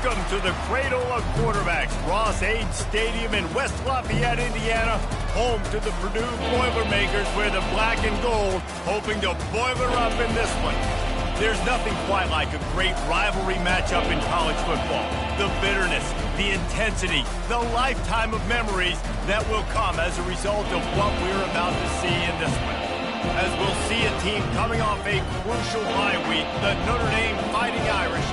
Welcome to the cradle of quarterbacks, Ross-Ade Stadium in West Lafayette, Indiana, home to the Purdue Boilermakers, where the black and gold hoping to boiler up in this one. There's nothing quite like a great rivalry matchup in college football. The bitterness, the intensity, the lifetime of memories that will come as a result of what we're about to see in this one. As we'll see a team coming off a crucial bye week, the Notre Dame Fighting Irish,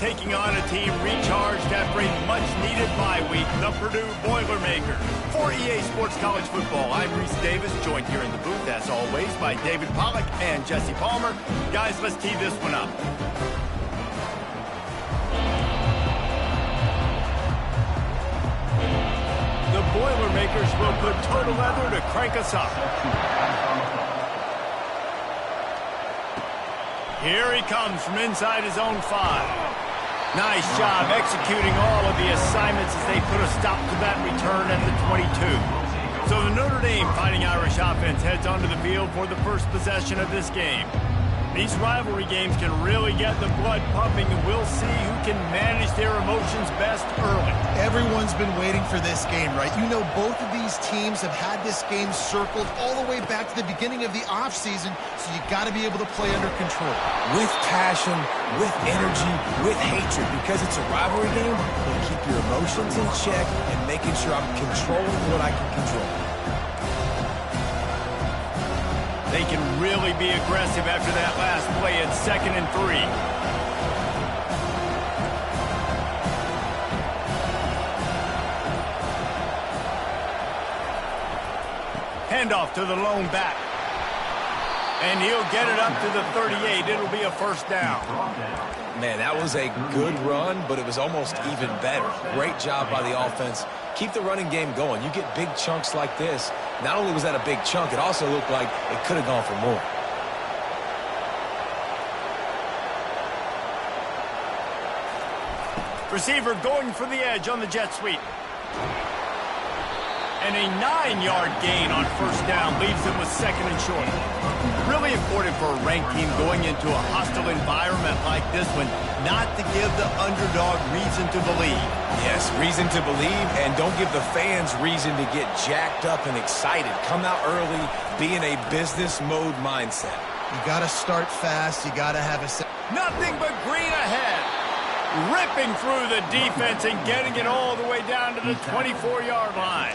taking on a team recharged after a much-needed bye week, the Purdue Boilermakers. For EA Sports College Football, I'm Reese Davis, joined here in the booth, as always, by David Pollack and Jesse Palmer. Guys, let's tee this one up. The Boilermakers will put total leather to crank us up. Here he comes from inside his own 5. Nice job executing all of the assignments as they put a stop to that return at the 22. So the Notre Dame Fighting Irish offense heads onto the field for the first possession of this game. These rivalry games can really get the blood pumping, and we'll see who can manage their emotions best early. Everyone's been waiting for this game, right? You know, both of these teams have had this game circled all the way back to the beginning of the offseason, so you got to be able to play under control. With passion, with energy, with hatred, because it's a rivalry game, you keep your emotions in check and making sure I'm controlling what I can control. They can really be aggressive after that last play at 2nd and 3. Handoff to the lone back. And he'll get it up to the 38. It'll be a first down. Man, that was a good run, but it was almost even better. Great job by the offense. Keep the running game going. You get big chunks like this. Not only was that a big chunk, it also looked like it could have gone for more. Receiver going for the edge on the jet sweep. And a 9-yard gain on first down leaves them with 2nd and short. Really important for a ranked team going into a hostile environment like this one, not to give the underdog reason to believe. Yes, reason to believe, and don't give the fans reason to get jacked up and excited. Come out early, be in a business mode mindset. You got to start fast. You got to have a... Nothing but green ahead. Ripping through the defense and getting it all the way down to the 24-yard line.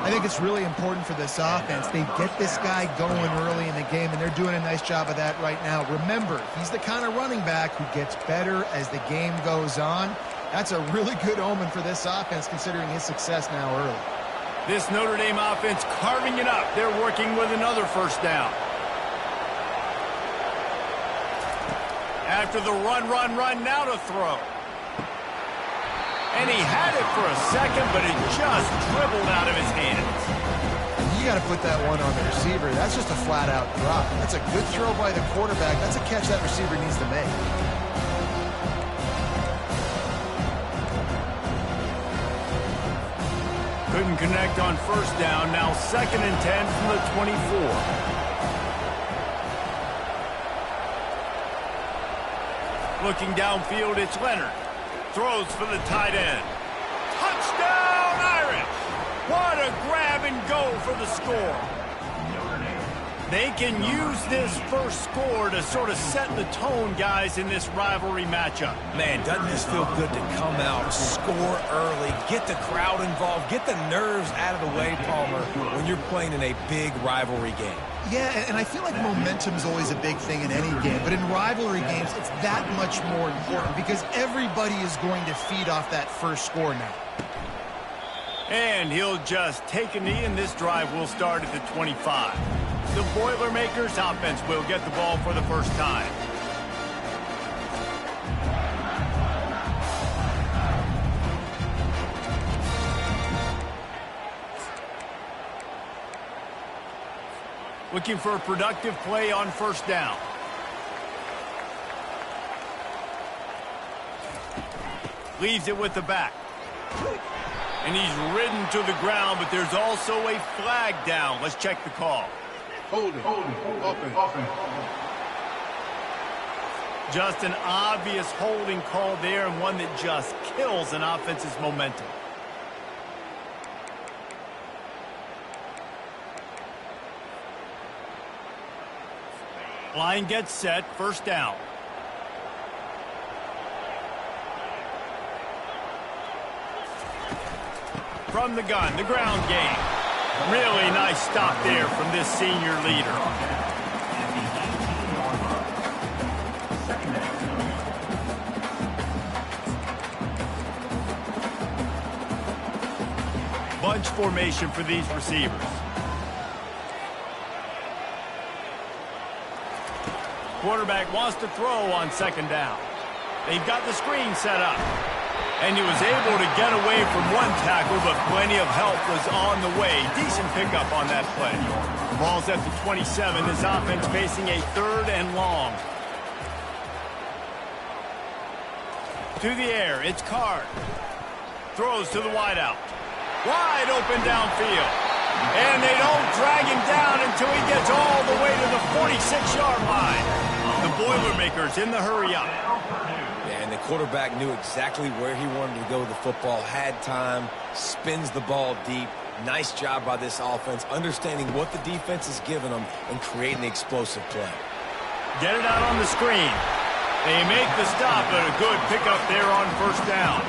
I think it's really important for this offense. They get this guy going early in the game, and they're doing a nice job of that right now. Remember, he's the kind of running back who gets better as the game goes on. That's a really good omen for this offense, considering his success now early. This Notre Dame offense carving it up. They're working with another first down. After the run, now to throw. And he had it for a second, but it just dribbled out of his hands. You got to put that one on the receiver. That's just a flat-out drop. That's a good throw by the quarterback. That's a catch that receiver needs to make. Couldn't connect on first down. Now 2nd and 10 from the 24. Looking downfield, it's Leonard. Throws for the tight end. Touchdown, Irish! What a grab and go for the score. They can use this first score to sort of set the tone, guys, in this rivalry matchup. Man, doesn't this feel good to come out, score early, get the crowd involved, get the nerves out of the way, Palmer, when you're playing in a big rivalry game? Yeah, and I feel like momentum is always a big thing in any game, but in rivalry games, it's that much more important because everybody is going to feed off that first score now. And he'll just take a knee, and this drive will start at the 25. The Boilermakers offense will get the ball for the first time. Looking for a productive play on first down. Leaves it with the back. And he's ridden to the ground, but there's also a flag down. Let's check the call. Holding. Offense. Just an obvious holding call there, and one that just kills an offense's momentum. Line gets set, first down. From the gun, the ground game. Really nice stop there from this senior leader. Bunch formation for these receivers. Quarterback wants to throw on second down. They've got the screen set up. And he was able to get away from one tackle, but plenty of help was on the way. Decent pickup on that play. Ball's at the 27. This offense facing a 3rd and long. To the air, it's Card. Throws to the wideout. Wide open downfield. And they don't drag him down until he gets all the way to the 46-yard line. The Boilermakers in the hurry-up. And the quarterback knew exactly where he wanted to go with the football, had time, spins the ball deep. Nice job by this offense, understanding what the defense is giving them and creating the explosive play. Get it out on the screen. They make the stop, but a good pickup there on first down.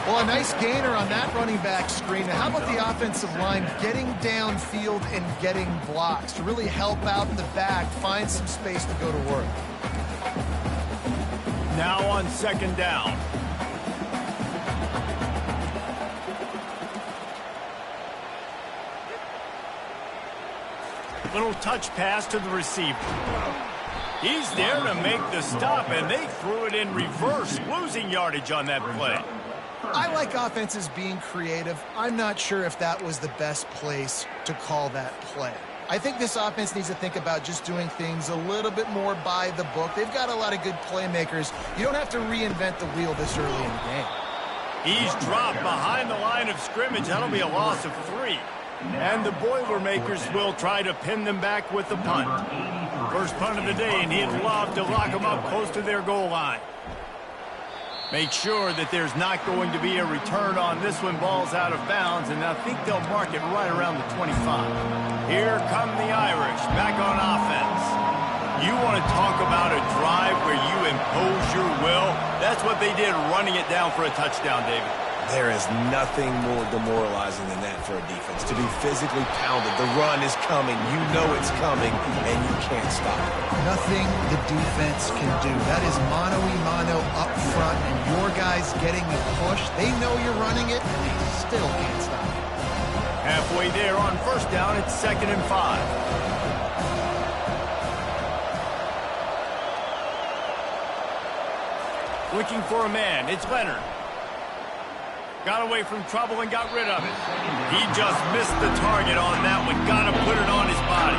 Well, a nice gainer on that running back screen. Now, how about the offensive line getting downfield and getting blocks to really help out in the back, find some space to go to work? Now on second down. Little touch pass to the receiver. He's there to make the stop, and they threw it in reverse, losing yardage on that play. I like offenses being creative. I'm not sure if that was the best place to call that play. I think this offense needs to think about just doing things a little bit more by the book. They've got a lot of good playmakers. You don't have to reinvent the wheel this early in the game. He's dropped behind the line of scrimmage. That'll be a loss of 3. And the Boilermakers will try to pin them back with the punt. First punt of the day, and he'd love to lock them up close to their goal line. Make sure that there's not going to be a return on this one. Ball's out of bounds, and I think they'll mark it right around the 25. Here come the Irish, back on offense. You want to talk about a drive where you impose your will? That's what they did, running it down for a touchdown, David. There is nothing more demoralizing than that for a defense, to be physically pounded. The run is coming. You know it's coming, and you can't stop it. Nothing the defense can do. That is mano-a-mano up front, and your guys getting the push. They know you're running it, and they still can't stop it. Halfway there on first down, it's 2nd and 5. Looking for a man. It's Leonard. Got away from trouble and got rid of it. He just missed the target on that one. Got to put it on his body.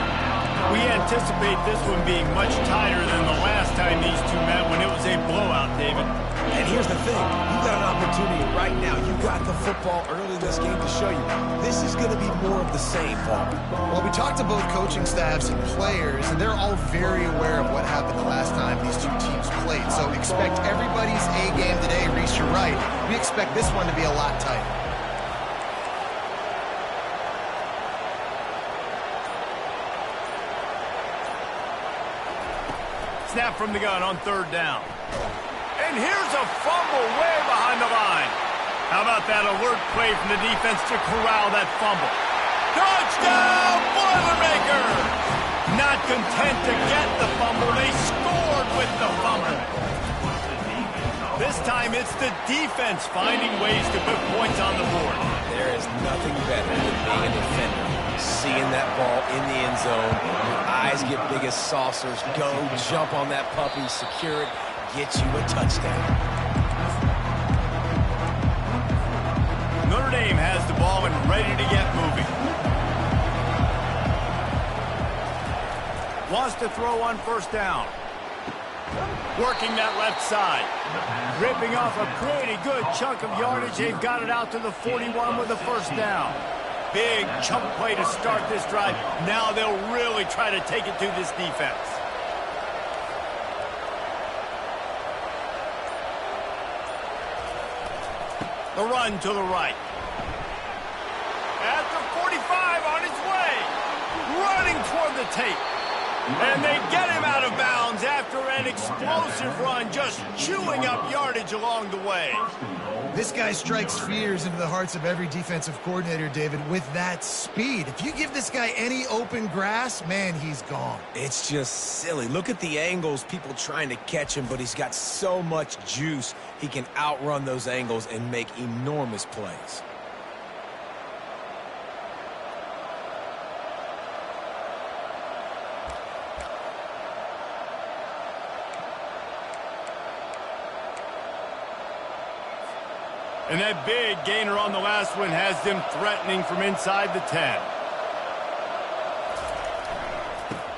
We anticipate this one being much tighter than the last time these two met when it was a blowout, David. And here's the thing. You got an opportunity right now. You got the football early in this game to show you. This is going to be more of the same, Paul. Well, we talked to both coaching staffs and players, and they're all very aware of what happened the last time these two teams played. So expect everybody's A game today. Reese, you're right. We expect this one to be a lot tighter. Snap from the gun on third down. And here's a fumble way behind the line. How about that alert play from the defense to corral that fumble? Touchdown, Boilermakers! Not content to get the fumble, they scored with the fumble. This time it's the defense finding ways to put points on the board. There is nothing better than being a defender. Seeing that ball in the end zone, your eyes get big as saucers. Go, jump on that puppy, secure it, get you a touchdown. Notre Dame has the ball and ready to get moving. Wants to throw on first down. Working that left side. Ripping off a pretty good chunk of yardage. They've got it out to the 41 with a first down. Big chunk play to start this drive. Now they'll really try to take it to this defense. The run to the right. At the 45 on his way. Running toward the tape. And they get him out of bounds after an explosive run, just chewing up yardage along the way. This guy strikes fears into the hearts of every defensive coordinator, David, with that speed. If you give this guy any open grass, man, he's gone. It's just silly. Look at the angles, people trying to catch him, but he's got so much juice. He can outrun those angles and make enormous plays. And that big gainer on the last one has them threatening from inside the 10.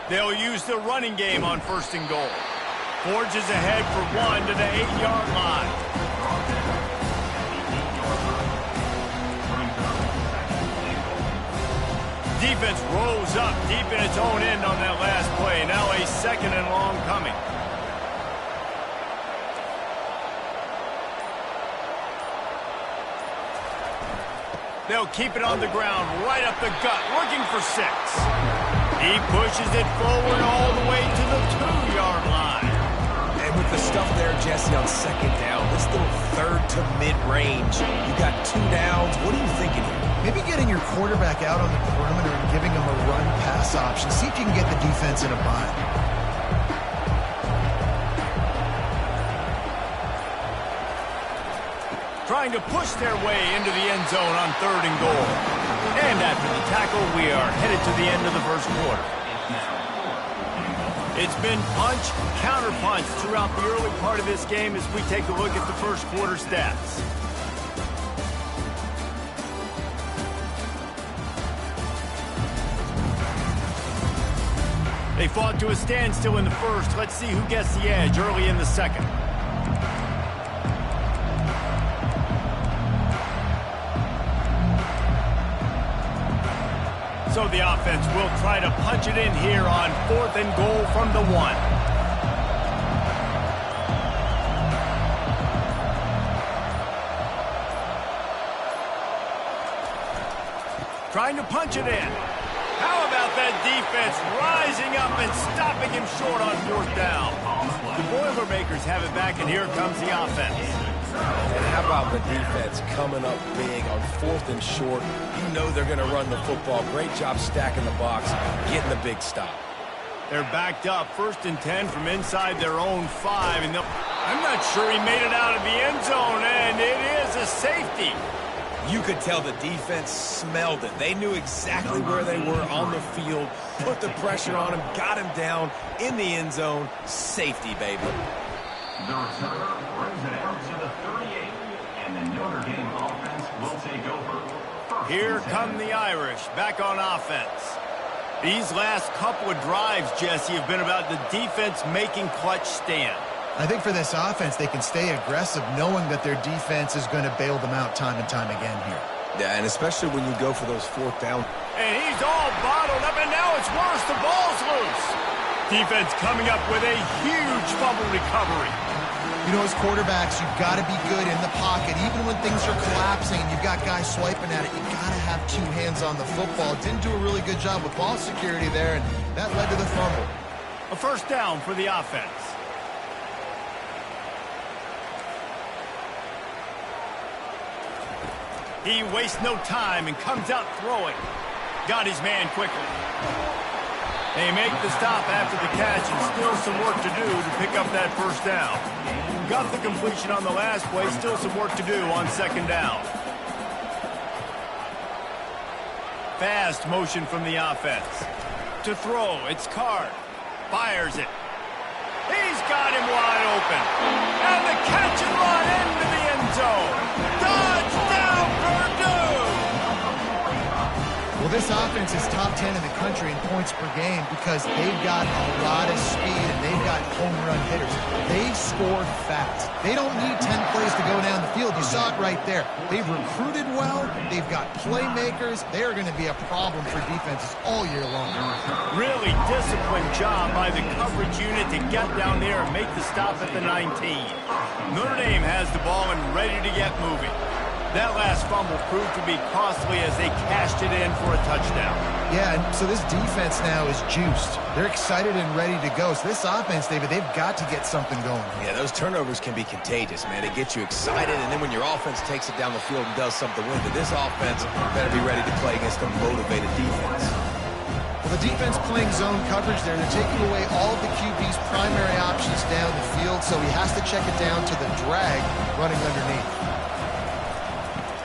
They'll use the running game on 1st and goal. Forges ahead for 1 to the 8-yard line. Defense rolls up deep in its own end on that last play. Now a 2nd and long coming. They'll keep it on the ground, right up the gut, looking for 6. He pushes it forward all the way to the 2-yard line. And with the stuff there, Jesse, on 2nd down, this little 3rd to mid-range, you got 2 downs. What are you thinking here? Maybe getting your quarterback out on the perimeter and giving him a run-pass option. See if you can get the defense in a bind. Trying to push their way into the end zone on 3rd and goal. And after the tackle, we are headed to the end of the 1st quarter. It's been punch, counter-punch throughout the early part of this game as we take a look at the 1st quarter stats. They fought to a standstill in the 1st. Let's see who gets the edge early in the 2nd. So the offense will try to punch it in here on 4th and goal from the 1. Trying to punch it in. How about that defense rising up and stopping him short on 4th down? The Boilermakers have it back, and here comes the offense. And how about the defense coming up big on 4th and short? You know they're going to run the football. Great job stacking the box, getting the big stop. They're backed up 1st and 10 from inside their own 5. And I'm not sure he made it out of the end zone, and it is a safety. You could tell the defense smelled it. They knew exactly where they were on the field, put the pressure on him, got him down in the end zone. Safety, baby. The returner brings it out to the 38, and the Notre Dame offense will take over. Here come the Irish back on offense. These last couple of drives, Jesse, have been about the defense making clutch stand. I think for this offense, they can stay aggressive knowing that their defense is going to bail them out time and time again here. Yeah, and especially when you go for those 4th down. And he's all bottled up, and now it's worse. The ball's loose. Defense coming up with a huge fumble recovery. You know, as quarterbacks, you've got to be good in the pocket. Even when things are collapsing and you've got guys swiping at it, you've got to have 2 hands on the football. Didn't do a really good job with ball security there, and that led to the fumble. A 1st down for the offense. He wastes no time and comes out throwing. Got his man quickly. They make the stop after the catch, and still some work to do to pick up that 1st down. Got the completion on the last play, still some work to do on 2nd down. Fast motion from the offense. To throw, it's Card. Fires it. He's got him wide open. And the catch and run into the end zone. Touchdown, Purdue! Well, this offense is top 10 in the country in points per game because they've got a lot of speed and they've got home run hitters. They score fast. They don't need 10 plays to go down the field. You saw it right there. They've recruited well. They've got playmakers. They are going to be a problem for defenses all year long. Really disciplined job by the coverage unit to get down there and make the stop at the 19. Notre Dame has the ball and ready to get moving. That last fumble proved to be costly as they cashed it in for a touchdown. Yeah, and so this defense now is juiced. They're excited and ready to go. So this offense, David, they've got to get something going. Yeah, those turnovers can be contagious, man. They get you excited, and then when your offense takes it down the field and does something with it, this offense better be ready to play against a motivated defense. Well, the defense playing zone coverage there. They're taking away all of the QB's primary options down the field, so he has to check it down to the drag running underneath.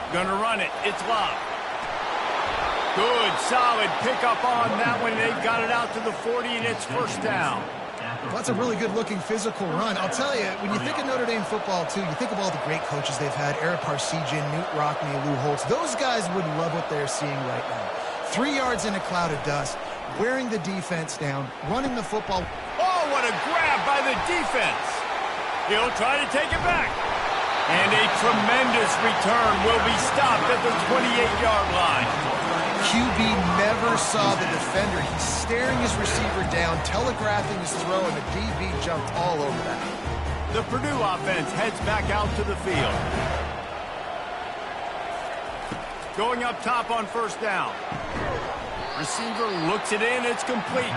Gonna run it. It's locked. Good, solid pickup on that one. They've got it out to the 40, and it's first down. Well, that's a really good-looking physical run. I'll tell you, when you think of Notre Dame football, too, you think of all the great coaches they've had, Eric Parsegian, Newt Rockne, Lou Holtz. Those guys would love what they're seeing right now. 3 yards in a cloud of dust, wearing the defense down, running the football. Oh, what a grab by the defense. He'll try to take it back. And a tremendous return will be stopped at the 28-yard line. QB never saw the defender. He's staring his receiver down, telegraphing his throw, and the DB jumped all over that. The Purdue offense heads back out to the field. Going up top on first down. Receiver looks it in. It's complete.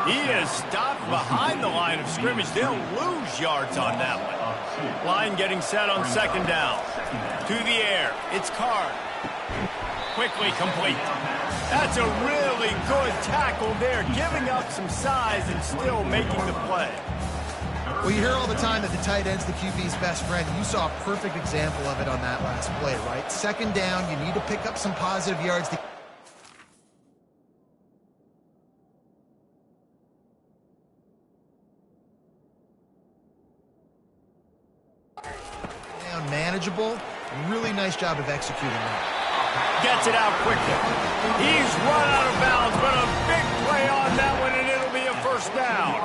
He is stopped behind the line of scrimmage. They'll lose yards on that one. Line getting set on second down. To the air. It's Card. Quickly complete. That's a really good tackle there, giving up some size and still making the play. Well, you hear all the time that the tight end's the QB's best friend. You saw a perfect example of it on that last play, right? Second down, you need to pick up some positive yards. Manageable. Really nice job of executing that. Gets it out quickly. He's run out of bounds, but a big play on that one, and it'll be a first down.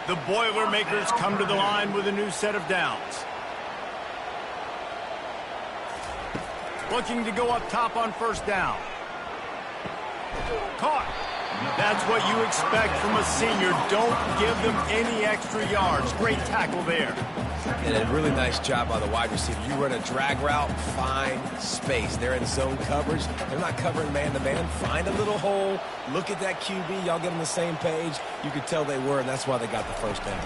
The Boilermakers come to the line with a new set of downs. Looking to go up top on first down. Caught. That's what you expect from a senior. Don't give them any extra yards. Great tackle there. And a really nice job by the wide receiver. You run a drag route, find space. They're in zone coverage. They're not covering man-to-man. Find a little hole. Look at that QB. Y'all get on the same page. You could tell they were, and that's why they got the first down.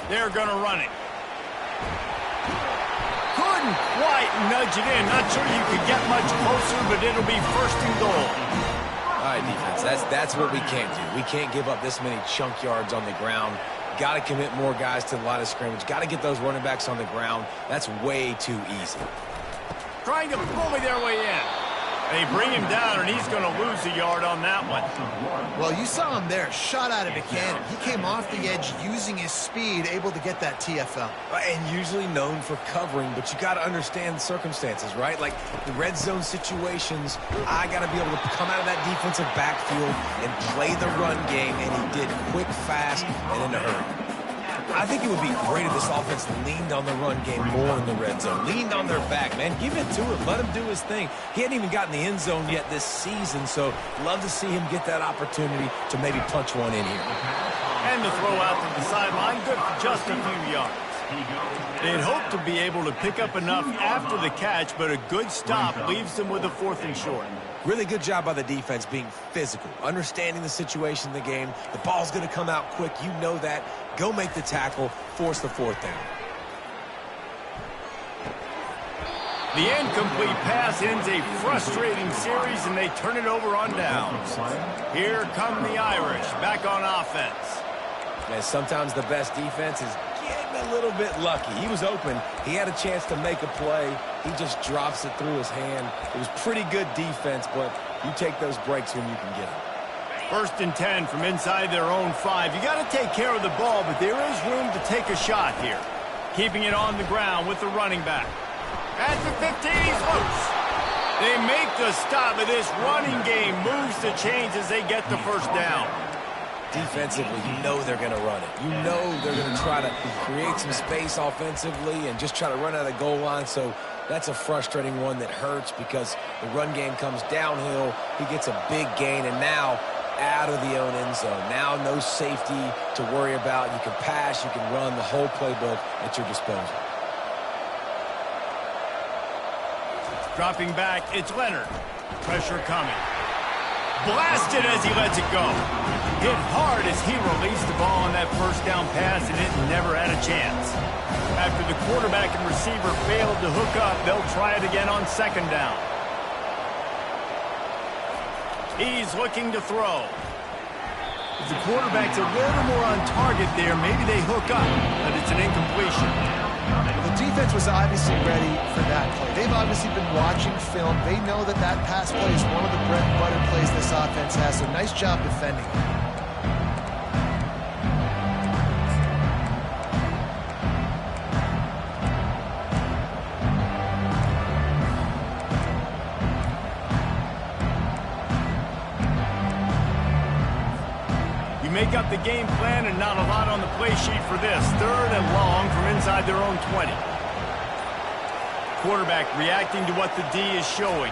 They're going to run it. Couldn't quite nudge it in. Not sure you could get much closer, but it'll be first and goal. All right, defense, that's what we can't do. We can't give up this many chunk yards on the ground. Got to commit more guys to the line of scrimmage. Got to get those running backs on the ground. That's way too easy. Trying to bully their way in. They bring him down, and he's going to lose a yard on that one. Well, you saw him there, shot out of a cannon. He came off the edge using his speed, able to get that TFL. And usually known for covering, but you got to understand the circumstances, right? Like the red zone situations, I got to be able to come out of that defensive backfield and play the run game, and he did quick, fast, and in a hurry. I think it would be great if this offense leaned on the run game more in the red zone. Leaned on their back, man. Give it to him. Let him do his thing. He hadn't even gotten the end zone yet this season, so love to see him get that opportunity to maybe punch one in here. And the throw out to the sideline, good for just a few yards. They'd hoped to be able to pick up enough after the catch, but a good stop leaves them with a 4th and short. Really good job by the defense being physical, understanding the situation in the game. The ball's going to come out quick. You know that. Go make the tackle, force the 4th down. The incomplete pass ends a frustrating series, and they turn it over on downs. Here come the Irish back on offense. And sometimes the best defense is getting a little bit lucky. He was open. He had a chance to make a play. He just drops it through his hand. It was pretty good defense, but you take those breaks when you can get them. 1st and 10 from inside their own 5. You got to take care of the ball, but there is room to take a shot here. Keeping it on the ground with the running back. At the 15, he's loose. They make the stop, but this running game moves the chains as they get the first down. Defensively, you know they're going to run it. You know they're going to try to create some space offensively and just try to run out of the goal line. So that's a frustrating one that hurts because the run game comes downhill. He gets a big gain, and now out of the own end zone. Now no safety to worry about. You can pass, you can run, the whole playbook at your disposal. Dropping back, it's Leonard. Pressure coming. Blasted as he lets it go. Hit hard as he released the ball on that first down pass, and it never had a chance. After the quarterback and receiver failed to hook up, they'll try it again on second down. He's looking to throw. If the quarterback's a little more on target there, maybe they hook up, but it's an incompletion. The defense was obviously ready for that play. They've obviously been watching film. They know that that pass play is one of the bread and butter plays this offense has, so nice job defending. Make up the game plan and not a lot on the play sheet for this. Third and long from inside their own 20. Quarterback reacting to what the D is showing.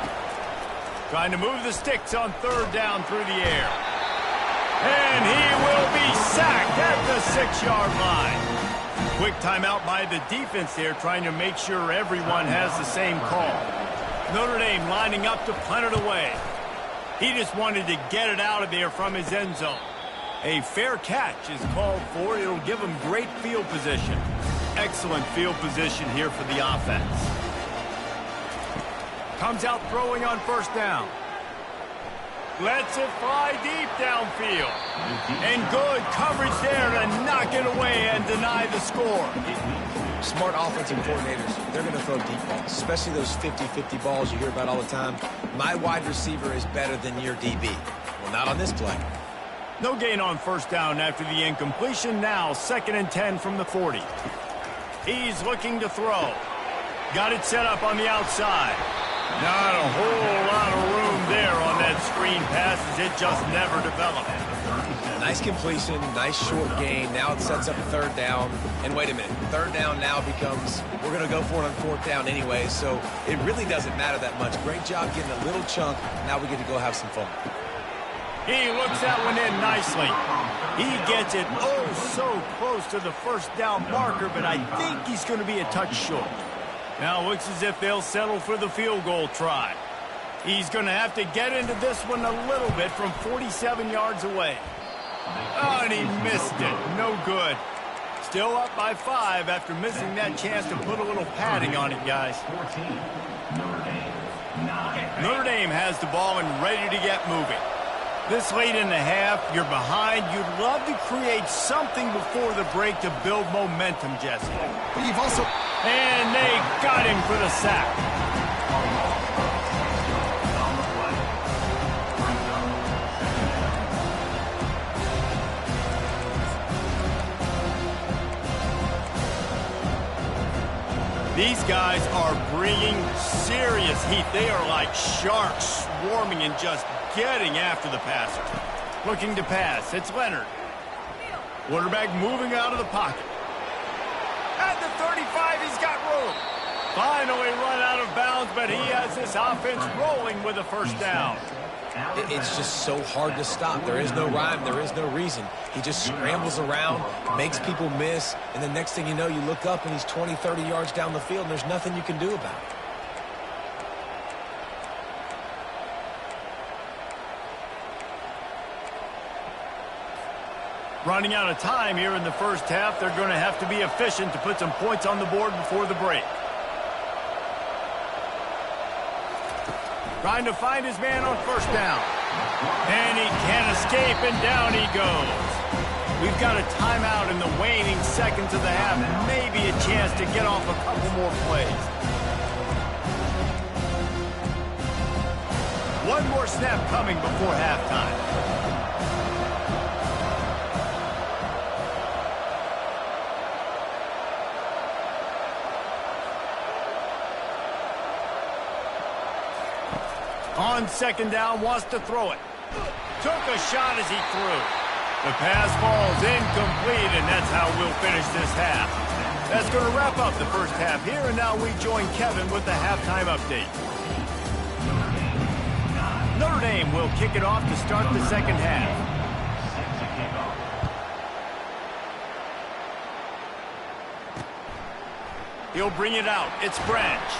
Trying to move the sticks on third down through the air. And he will be sacked at the 6-yard line. Quick timeout by the defense there, trying to make sure everyone has the same call. Notre Dame lining up to punt it away. He just wanted to get it out of there from his end zone. A fair catch is called for. It'll give him great field position. Excellent field position here for the offense. Comes out throwing on first down. Lets it fly deep downfield. And good coverage there to knock it away and deny the score. Smart offensive coordinators, they're going to throw deep balls, especially those 50-50 balls you hear about all the time. My wide receiver is better than your DB. Well, not on this play. No gain on first down after the incompletion. Now 2nd and 10 from the 40. He's looking to throw. Got it set up on the outside. Not a whole lot of room there on that screen pass as it just never developed. Nice completion, nice short gain. Now it sets up third down. And wait a minute, third down now becomes, we're going to go for it on fourth down anyway, so it really doesn't matter that much. Great job getting a little chunk. Now we get to go have some fun. He looks that one in nicely. He gets it oh so close to the first down marker, but I think he's going to be a touch short. Now it looks as if they'll settle for the field goal try. He's going to have to get into this one a little bit from 47 yards away. Oh, and he missed it. No good. Still up by 5 after missing that chance to put a little padding on it, guys. Notre Dame has the ball and ready to get moving. This late in the half, you're behind. You'd love to create something before the break to build momentum, Jesse. But you've also... And they got him for the sack. These guys are bringing serious heat. They are like sharks swarming and just getting after the passer. Looking to pass. It's Leonard. Quarterback moving out of the pocket. At the 35, he's got room. Finally run out of bounds, but he has this offense rolling with a first down. It's just so hard to stop. There is no rhyme. There is no reason. He just scrambles around, makes people miss, and the next thing you know, you look up and he's 20, 30 yards down the field, and there's nothing you can do about it. Running out of time here in the first half. They're going to have to be efficient to put some points on the board before the break. Trying to find his man on first down. And he can't escape, and down he goes. We've got a timeout in the waning seconds of the half. Maybe a chance to get off a couple more plays. One more snap coming before halftime. On second down, wants to throw it. Took a shot as he threw. The pass falls incomplete, and that's how we'll finish this half. That's going to wrap up the first half here, and now we join Kevin with the halftime update. Notre Dame will kick it off to start the second half. He'll bring it out. It's Branch.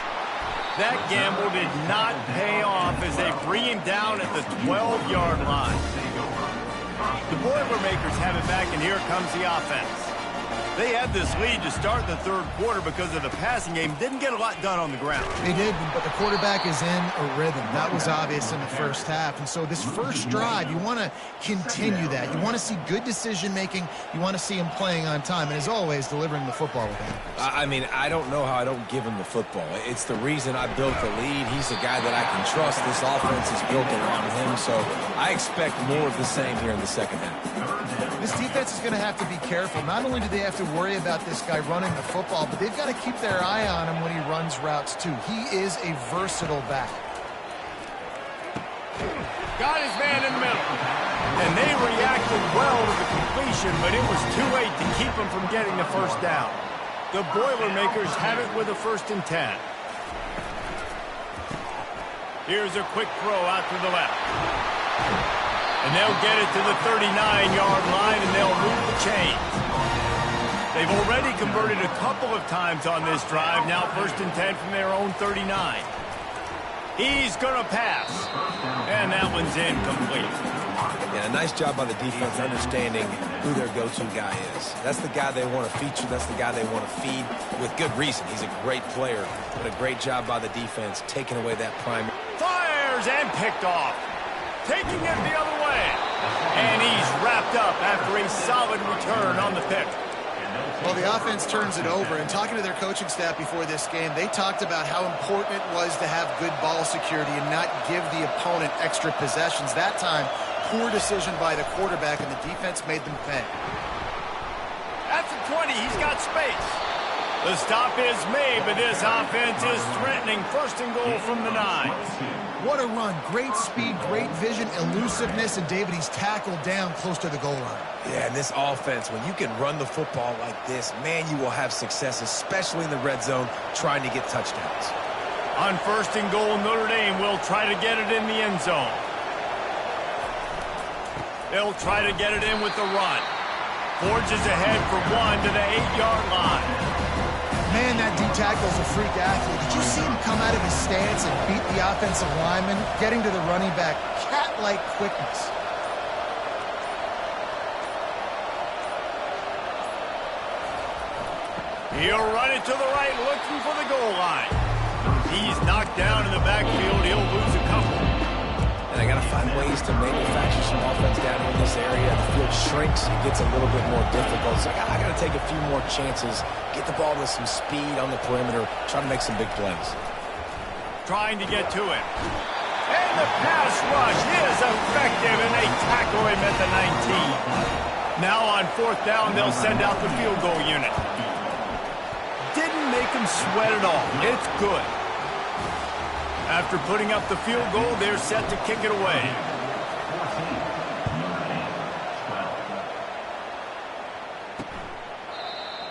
That gamble did not pay off as they bring him down at the 12-yard line. The Boilermakers have it back, and here comes the offense. They had this lead to start the third quarter because of the passing game. Didn't get a lot done on the ground. They did, but the quarterback is in a rhythm. That was obvious in the first half. And so this first drive, you want to continue that. You want to see good decision-making. You want to see him playing on time. And as always, delivering the football with him. I mean, I don't know how I don't give him the football. It's the reason I built the lead. He's a guy that I can trust. This offense is built around him. So I expect more of the same here in the second half. This defense is going to have to be careful. Not only do they have to worry about this guy running the football, but they've got to keep their eye on him when he runs routes too. He is a versatile back. Got his man in the middle. And they reacted well to the completion, but it was too late to keep him from getting the first down. The Boilermakers have it with a 1st and 10. Here's a quick throw out to the left. And they'll get it to the 39-yard line, and they'll move the chains. They've already converted a couple of times on this drive. Now 1st and 10 from their own 39. He's going to pass. And that one's incomplete. Yeah, a nice job by the defense understanding who their go-to guy is. That's the guy they want to feature. That's the guy they want to feed with good reason. He's a great player, but a great job by the defense taking away that prime. Fires and picked off. Taking it the other way. And he's wrapped up after a solid return on the pick. Well, the offense turns it over, and talking to their coaching staff before this game, they talked about how important it was to have good ball security and not give the opponent extra possessions. That time, poor decision by the quarterback, and the defense made them pay. At the 20, he's got space. The stop is made, but this offense is threatening 1st and goal from the 9. What a run. Great speed, great vision, elusiveness, and David, he's tackled down close to the goal line. Yeah, and this offense, when you can run the football like this, man, you will have success, especially in the red zone, trying to get touchdowns. On 1st and goal, Notre Dame will try to get it in the end zone. They'll try to get it in with the run. Forges ahead for 1 to the 8-yard line. Man, that D-tackle's a freak athlete. Did you see him come out of his stance and beat the offensive lineman, getting to the running back? Cat-like quickness. He'll run it to the right, looking for the goal line. He's knocked down in the backfield. He'll lose a couple. And I got to find ways to manufacture some offense down here in this area. The field shrinks. It gets a little bit more difficult. So I got to take a few more chances, get the ball with some speed on the perimeter, try to make some big plays. Trying to get to it. And the pass rush is effective, and they tackle him at the 19. Now on 4th down, they'll send out the field goal unit. Didn't make him sweat at all. It's good. After putting up the field goal, they're set to kick it away.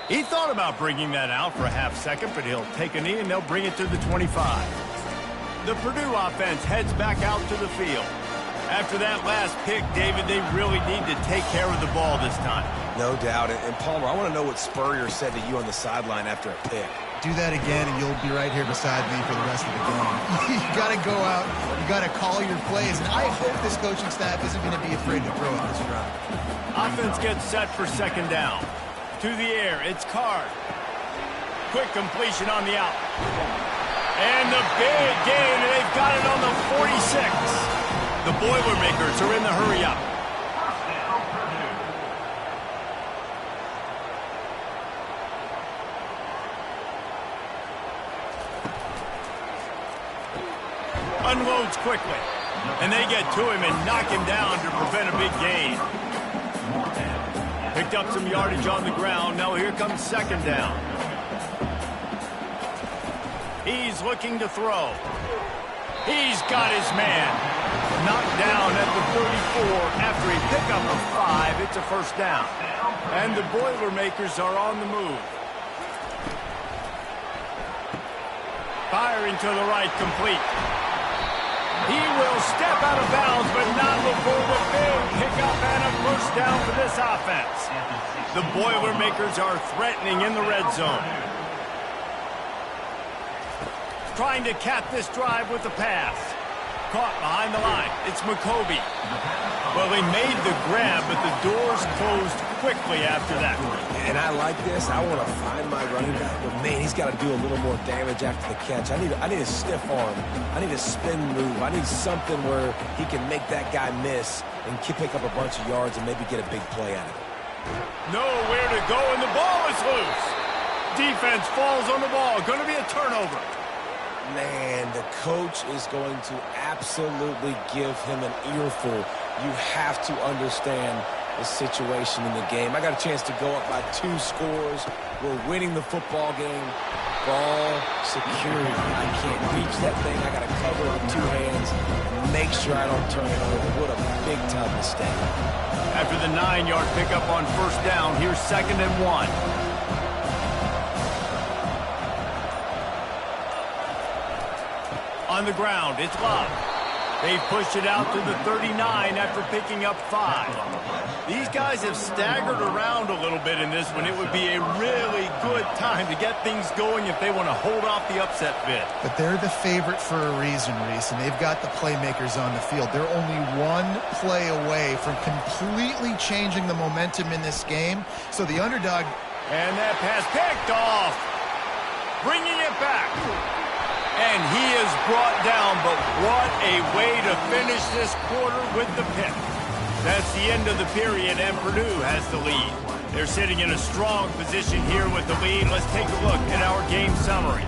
He thought about bringing that out for a half second, but he'll take a knee and they'll bring it to the 25. The Purdue offense heads back out to the field. After that last pick, David, they really need to take care of the ball this time. No doubt. And Palmer, I want to know what Spurrier said to you on the sideline after a pick. Do that again, and you'll be right here beside me for the rest of the game. You got to go out. You got to call your plays. And I hope this coaching staff isn't going to be afraid to throw it this drive. Offense gets set for 2nd down. To the air, it's Card. Quick completion on the out. And the big gain, and they've got it on the 46. The Boilermakers are in the hurry-up. Unloads quickly, and they get to him and knock him down to prevent a big gain. Picked up some yardage on the ground. Now here comes 2nd down. He's looking to throw. He's got his man. Knocked down at the 34 after a pickup of 5. It's a 1st down. And the Boilermakers are on the move. Firing to the right, complete. He will step out of bounds, but not before the big pickup and a 1st down for this offense. The Boilermakers are threatening in the red zone. trying to cap this drive with the pass. Caught behind the line. It's McCoby. Well, they made the grab, but the doors closed quickly after that. And I like this. I want to find my running back, but man, he's got to do a little more damage after the catch. I need a stiff arm. I need a spin move. I need something where he can make that guy miss and pick up a bunch of yards and maybe get a big play out of it. Nowhere to go, and the ball is loose. Defense falls on the ball. Going to be a turnover. Man, the coach is going to absolutely give him an earful. You have to understand the situation in the game. I got a chance to go up by 2 scores. We're winning the football game. Ball security. I can't reach that thing. I got to cover it with 2 hands and make sure I don't turn it over. What a big-time mistake. After the 9-yard pickup on first down, here's 2nd and 1. On the ground, it's Love. They push it out to the 39 after picking up 5. These guys have staggered around a little bit in this one. It would be a really good time to get things going if they want to hold off the upset bid. But they're the favorite for a reason, Reese, and they've got the playmakers on the field. They're only 1 play away from completely changing the momentum in this game. So the underdog... And that pass picked off. Bringing it back. And he is brought down, but what a way to finish this quarter with the pick. That's the end of the period, and Purdue has the lead. They're sitting in a strong position here with the lead. Let's take a look at our game summary.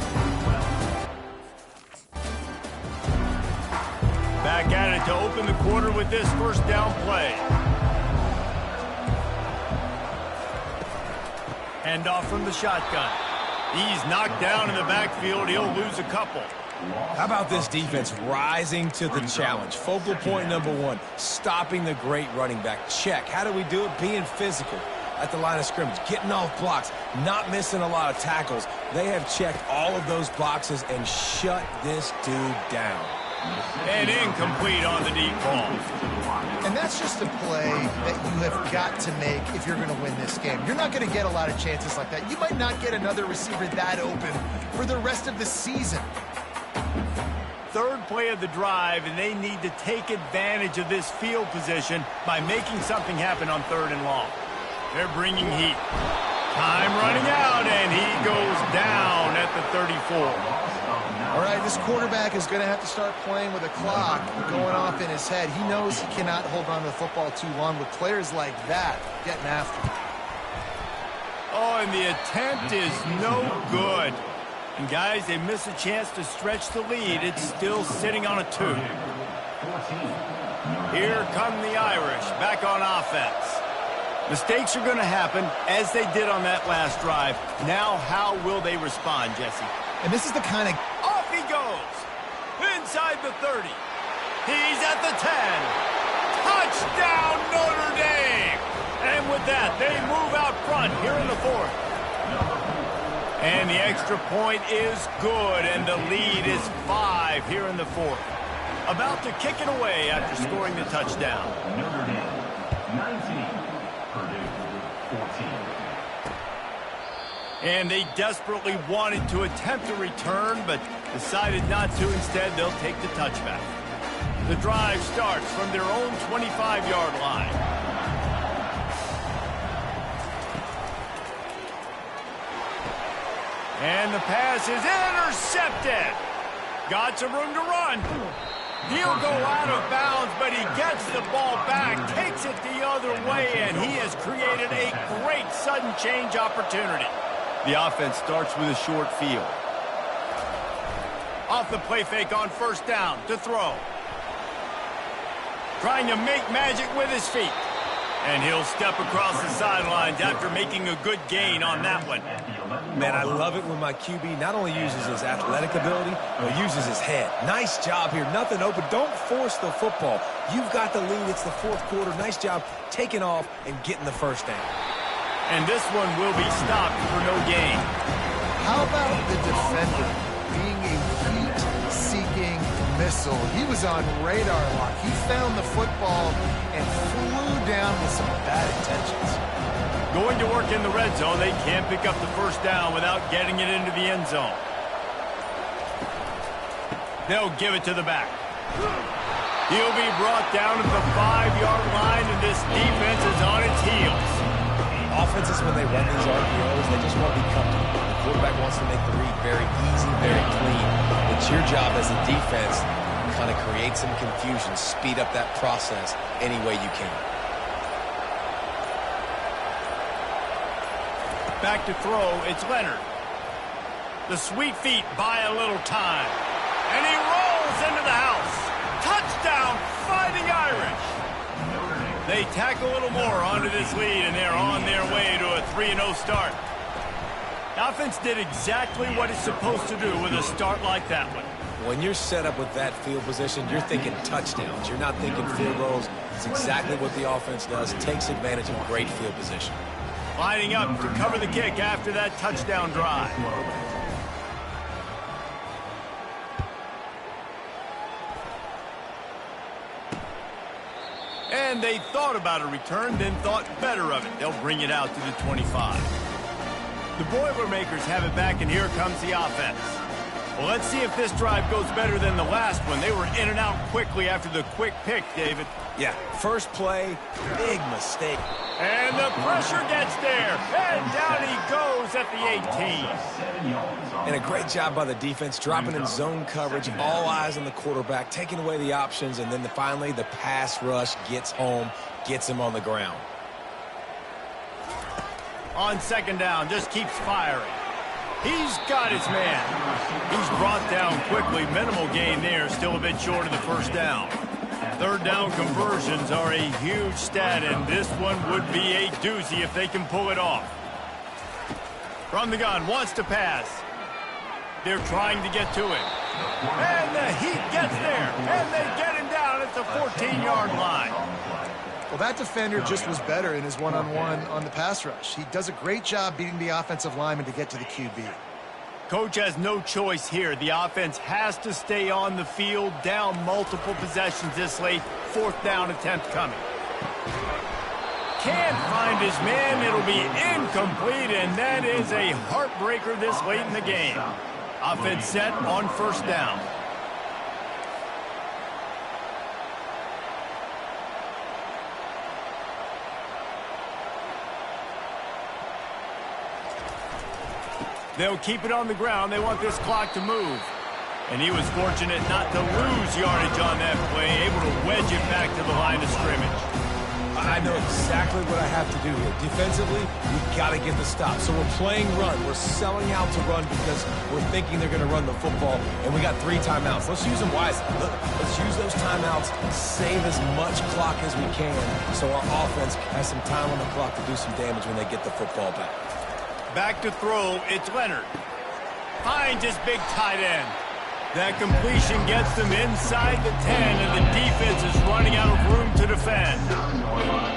Back at it to open the quarter with this first down play. Handoff from the shotgun. He's knocked down in the backfield. He'll lose a couple. How about this defense rising to the challenge? Focal point number 1, stopping the great running back. Check. How do we do it? Being physical at the line of scrimmage, getting off blocks, not missing a lot of tackles. They have checked all of those boxes and shut this dude down. And incomplete on the deep ball. And that's just a play that you have got to make if you're going to win this game. You're not going to get a lot of chances like that. You might not get another receiver that open for the rest of the season. 3rd play of the drive, and they need to take advantage of this field position by making something happen on 3rd and long. They're bringing heat. Time running out, and he goes down at the 34. All right, this quarterback is going to have to start playing with a clock going off in his head. He knows he cannot hold on to the football too long with players like that getting after him. Oh, and the attempt is no good. And, guys, they miss a chance to stretch the lead. It's still sitting on a 2. Here come the Irish back on offense. Mistakes are going to happen, as they did on that last drive. Now, how will they respond, Jesse? And this is the kind of... Off he goes. Inside the 30. He's at the 10. Touchdown, Notre Dame. And with that, they move out front here in the 4th. And the extra point is good, and the lead is 5 here in the 4th. About to kick it away after scoring the touchdown. Notre Dame, 19. Purdue, 14. And they desperately wanted to attempt a return, but decided not to. Instead, they'll take the touchback. The drive starts from their own 25-yard line. And the pass is intercepted. Got some room to run. He'll go out of bounds, but he gets the ball back, takes it the other way, and he has created a great sudden change opportunity. The offense starts with a short field. Off the play fake on first down to throw. Trying to make magic with his feet. And he'll step across the sidelines after making a good gain on that one. Man, I love it when my QB not only uses his athletic ability, but uses his head. Nice job here. Nothing open. Don't force the football. You've got the lead. It's the 4th quarter. Nice job taking off and getting the first down. And this one will be stopped for no gain. How about the defender being a heat-seeking missile? He was on radar lock. He found the football and flew down with some bad intentions. Going to work in the red zone. They can't pick up the first down without getting it into the end zone. They'll give it to the back. He'll be brought down at the 5-yard line, and this defense is on its heels. Offenses, when they run these RPOs, they just want to be comfortable. The quarterback wants to make the read very easy, very clean. It's your job as a defense to kind of create some confusion, speed up that process any way you can. Back to throw, it's Leonard. The sweet feet buy a little time. And he rolls into the house. Touchdown, Fighting Irish. They tack a little more onto this lead, and they're on their way to a 3-0 start. The offense did exactly what it's supposed to do with a start like that one. When you're set up with that field position, you're thinking touchdowns. You're not thinking field goals. It's exactly what the offense does. Takes advantage of great field position. Lining up to cover the kick after that touchdown drive. And they thought about a return, then thought better of it. They'll bring it out to the 25. The Boilermakers have it back, and here comes the offense. Well, let's see if this drive goes better than the last one. They were in and out quickly after the quick pick, David. Yeah, first play, big mistake. And the pressure gets there. And down he goes at the 18. And a great job by the defense, dropping in zone coverage, all eyes on the quarterback, taking away the options, and then finally the pass rush gets home, gets him on the ground. On second down, just keeps firing. He's got his man. He's brought down quickly. Minimal gain there, still a bit short of the first down. Third down conversions are a huge stat, and this one would be a doozy if they can pull it off. From the gun, wants to pass. They're trying to get to it. And the heat gets there, and they get him down at the 14-yard line. Well, that defender just was better in his one-on-one on the pass rush. He does a great job beating the offensive lineman to get to the QB. Coach has no choice here. The offense has to stay on the field, down multiple possessions this late. Fourth down attempt coming. Can't find his man. It'll be incomplete, and that is a heartbreaker this late in the game. Offense set on first down. They'll keep it on the ground. They want this clock to move. And he was fortunate not to lose yardage on that play, able to wedge it back to the line of scrimmage. I know exactly what I have to do here. Defensively, we've got to get the stop. So we're playing run. We're selling out to run because we're thinking they're going to run the football, and we got 3 timeouts. Let's use them wisely. Let's use those timeouts, save as much clock as we can so our offense has some time on the clock to do some damage when they get the football back. Back to throw, it's Leonard. Finds his big tight end. That completion gets them inside the 10, and the defense is running out of room to defend.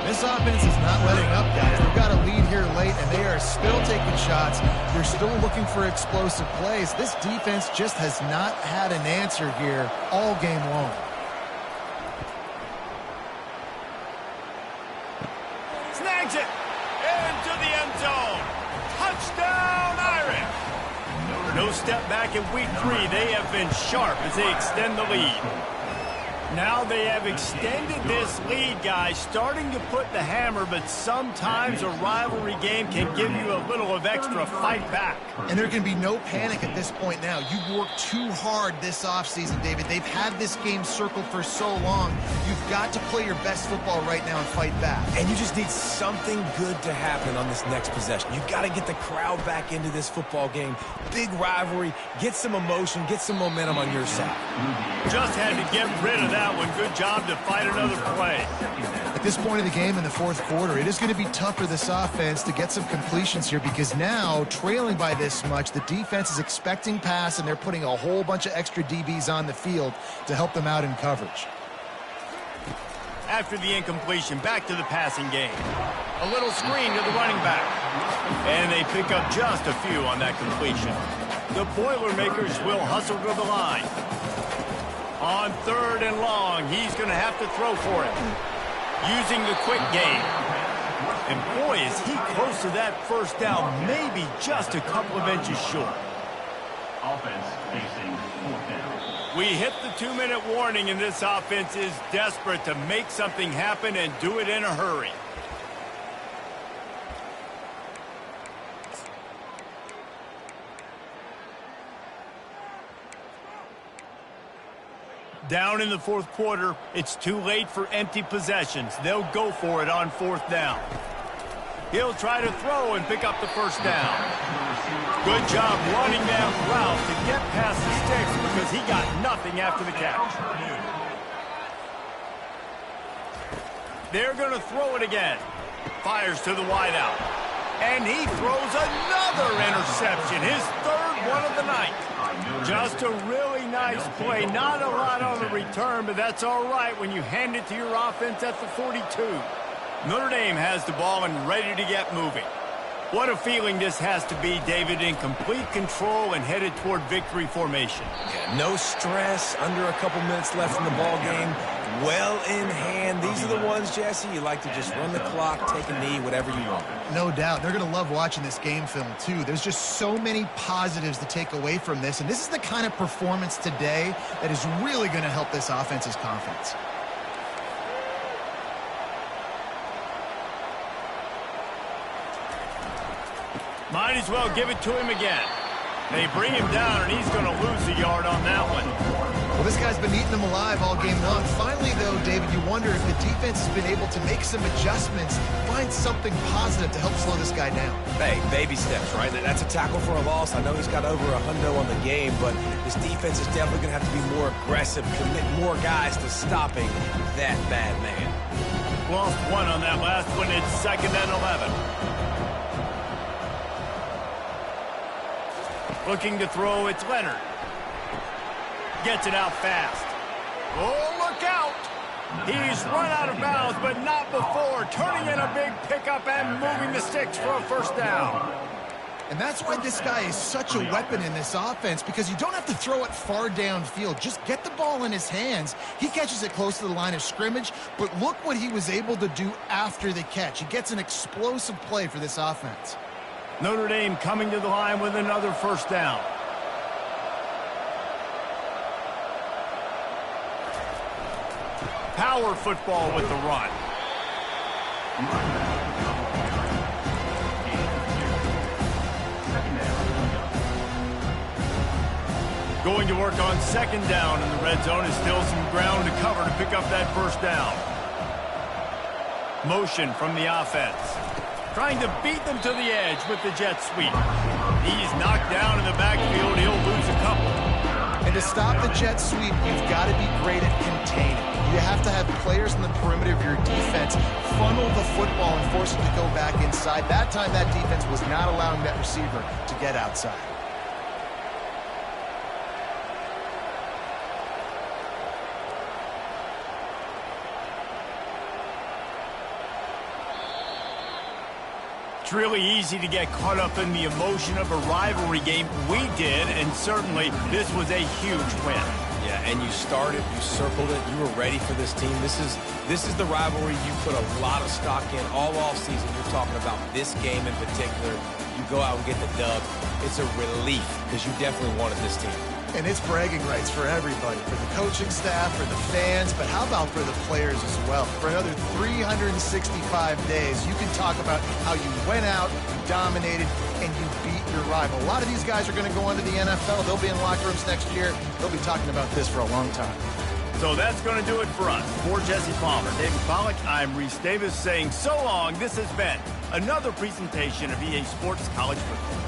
This offense is not letting up, guys. They've got a lead here late, and they are still taking shots. They're still looking for explosive plays. This defense just has not had an answer here all game long. Snags it into the end zone. Touchdown, Irish. No step back in week 3. They have been sharp as they extend the lead. Now they have extended this lead, guys, starting to put the hammer, but sometimes a rivalry game can give you a little of extra fight back. And there can be no panic at this point now. You've worked too hard this offseason, David. They've had this game circled for so long. You've got to play your best football right now and fight back. And you just need something good to happen on this next possession. You've got to get the crowd back into this football game. Big rivalry. Get some emotion. Get some momentum on your side. Just had to get rid of that one. Good job to fight another play. At this point of the game in the fourth quarter, it is going to be tough for this offense to get some completions here because now, trailing by this much, the defense is expecting pass, and they're putting a whole bunch of extra DBs on the field to help them out in coverage. After the incompletion, back to the passing game. A little screen to the running back. And they pick up just a few on that completion. The Boilermakers will hustle to the line. On third and long, he's going to have to throw for it. Using the quick game. And boy, is he close to that first down, maybe just a couple of inches short. Offense facing fourth down. We hit the 2-minute warning, and this offense is desperate to make something happen and do it in a hurry. Down in the fourth quarter, it's too late for empty possessions. They'll go for it on fourth down. He'll try to throw and pick up the first down. Good job running that route to get past the sticks because he got nothing after the catch. They're going to throw it again. Fires to the wideout. And he throws another interception, his third one of the night. Just a really nice play. Not a lot on the return, but that's all right when you hand it to your offense at the 42. Notre Dame has the ball and ready to get moving. What a feeling this has to be, David, in complete control and headed toward victory formation. Yeah, no stress, under a couple minutes left in the ball game. Well in hand. These are the ones, Jesse, you like to just run the clock, take a knee, whatever you want. No doubt. They're going to love watching this game film, too. There's just so many positives to take away from this, and this is the kind of performance today that is really going to help this offense's confidence. Might as well give it to him again. They bring him down, and he's going to lose a yard on that one. Well, this guy's been eating them alive all game long. Finally, though, David, you wonder if the defense has been able to make some adjustments, find something positive to help slow this guy down. Hey, baby steps, right? That's a tackle for a loss. I know he's got over a hundo on the game, but this defense is definitely going to have to be more aggressive, commit more guys to stopping that bad man. Lost one on that last one. It's 2nd and 11. Looking to throw, it's Leonard. Gets it out fast. Oh, look out! He's run out of bounds, but not before. Turning in a big pickup and moving the sticks for a first down. And that's why this guy is such a weapon in this offense, because you don't have to throw it far downfield. Just get the ball in his hands. He catches it close to the line of scrimmage, but look what he was able to do after the catch. He gets an explosive play for this offense. Notre Dame coming to the line with another first down. Power football with the run. Going to work on 2nd down in the red zone. Is still some ground to cover to pick up that first down. Motion from the offense. Trying to beat them to the edge with the jet sweep. He's knocked down in the backfield. He'll lose a couple. And to stop the jet sweep, you've got to be great at containing. You have to have players in the perimeter of your defense funnel the football and force it to go back inside. That time, that defense was not allowing that receiver to get outside. It's really easy to get caught up in the emotion of a rivalry game. We did, and certainly this was a huge win. Yeah, and you started, you circled it, you were ready for this team. This is the rivalry you put a lot of stock in all offseason. You're talking about this game in particular. You go out and get the dub. It's a relief because you definitely wanted this team. And it's bragging rights for everybody, for the coaching staff, for the fans, but how about for the players as well? For another 365 days, you can talk about how you went out, you dominated, and you beat your rival. A lot of these guys are going to go on to the NFL. They'll be in locker rooms next year. They'll be talking about this for a long time. So that's going to do it for us. For Jesse Palmer, David Pollack, I'm Reese Davis saying so long. This has been another presentation of EA Sports College Football.